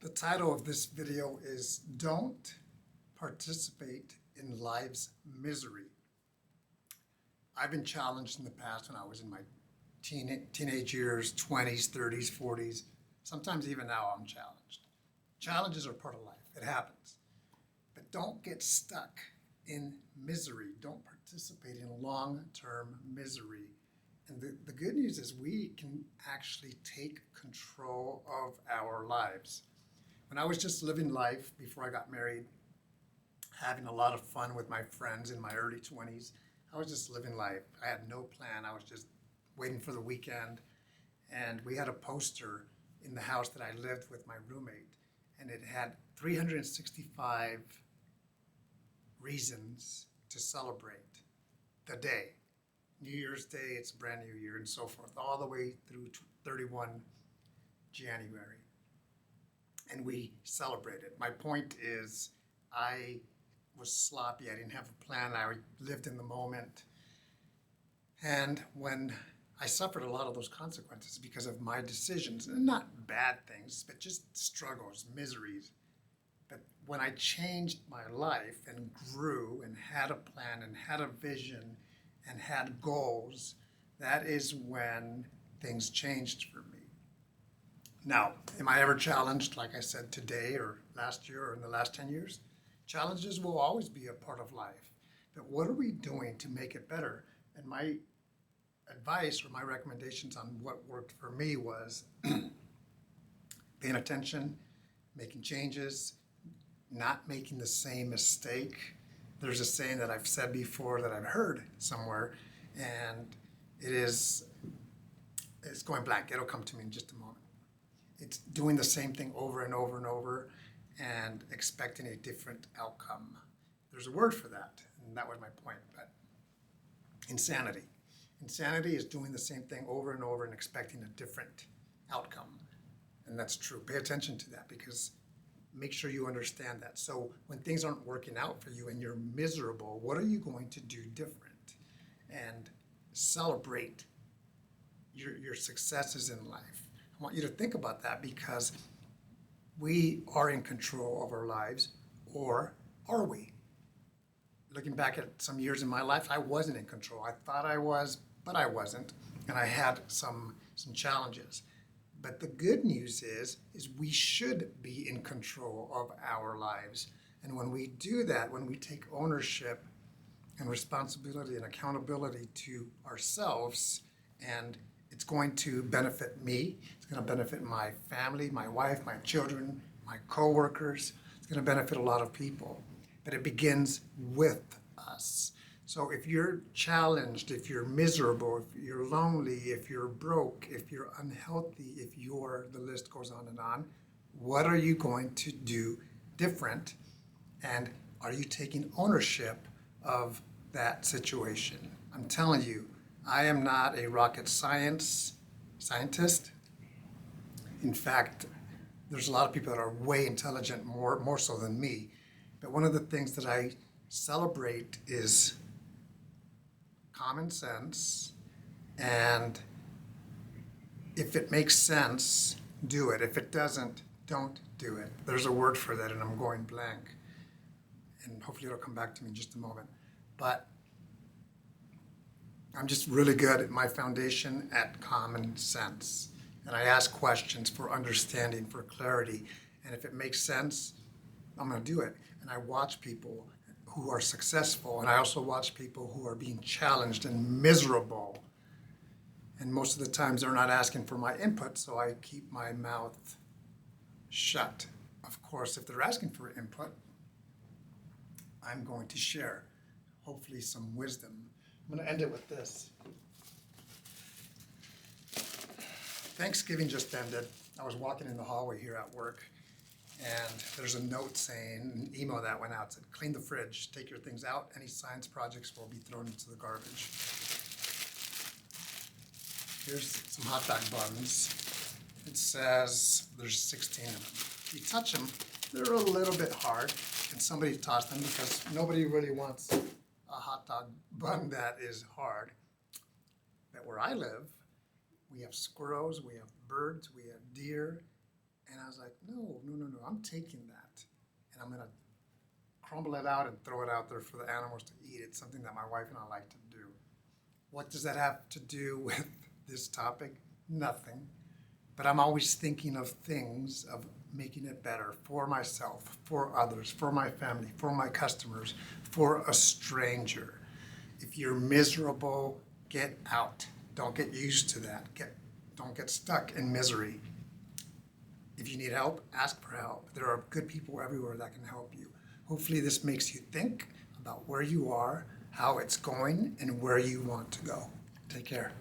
The title of this video is Don't Participate in Life's Misery. I've been challenged in the past when I was in my teenage years, 20s, 30s, 40s. Sometimes even now I'm challenged. Challenges are part of life. It happens. But don't get stuck in misery. Don't participate in long-term misery. And the good news is we can actually take control of our lives. When I was just living life before I got married, having a lot of fun with my friends in my early 20s, I was just living life. I had no plan. I was just waiting for the weekend. And we had a poster in the house that I lived with my roommate, and it had 365 reasons to celebrate the day. New Year's Day, it's a brand new year, and so forth, all the way through 31 January. And we celebrated. My point is, I was sloppy. I didn't have a plan. I lived in the moment. And when I suffered a lot of those consequences because of my decisions, and not bad things, but just struggles, miseries. But when I changed my life and grew and had a plan and had a vision and had goals, that is when things changed for me. Now, am I ever challenged, like I said, today or last year or in the last 10 years? Challenges will always be a part of life. But what are we doing to make it better? And my advice or my recommendations on what worked for me was paying attention, making changes, not making the same mistake. There's a saying that I've said before that I've heard somewhere, and it's going blank. It'll come to me in just a moment. It's doing the same thing over and over and over and expecting a different outcome. There's a word for that, and that was my point. But insanity. Insanity is doing the same thing over and over and expecting a different outcome. And that's true. Pay attention to that, because make sure you understand that. So when things aren't working out for you and you're miserable, what are you going to do different? And celebrate your successes in life. I want you to think about that, because we are in control of our lives, or are we? Looking back at some years in my life, I wasn't in control. I thought I was, but I wasn't, and I had some challenges. But the good news is we should be in control of our lives. And when we do that, when we take ownership and responsibility and accountability to ourselves, and it's going to benefit me, it's going to benefit my family, my wife, my children, my coworkers, it's going to benefit a lot of people. But it begins with us. So if you're challenged, if you're miserable, if you're lonely, if you're broke, if you're unhealthy, the list goes on and on, what are you going to do different? And are you taking ownership of that situation? I'm telling you, I am not a rocket scientist. In fact, there's a lot of people that are way intelligent, more so than me. But one of the things that I celebrate is common sense, and if it makes sense, do it. If it doesn't, don't do it. There's a word for that, and I'm going blank. And hopefully it'll come back to me in just a moment. But I'm just really good at my foundation at common sense. And I ask questions for understanding, for clarity. And if it makes sense, I'm going to do it. And I watch people who are successful, and I also watch people who are being challenged and miserable. And most of the times they're not asking for my input, so I keep my mouth shut. Of course, if they're asking for input, I'm going to share, hopefully, some wisdom. I'm going to end it with this. Thanksgiving just ended. I was walking in the hallway here at work, and there's a note saying, an email that went out, said, clean the fridge, take your things out, any science projects will be thrown into the garbage. Here's some hot dog buns. It says there's 16 of them. If you touch them, they're a little bit hard, and somebody tossed them because nobody really wants a hot dog bun that is hard. But where I live, we have squirrels, we have birds, we have deer, And I was like, no, no, no, no, I'm taking that and I'm gonna crumble it out and throw it out there for the animals to eat. It's something that my wife and I like to do. What does that have to do with this topic? Nothing. But I'm always thinking of things of making it better for myself, for others, for my family, for my customers, for a stranger. If you're miserable, get out. Don't get used to that. Don't get stuck in misery. If you need help, ask for help. There are good people everywhere that can help you. Hopefully this makes you think about where you are, how it's going, and where you want to go. Take care.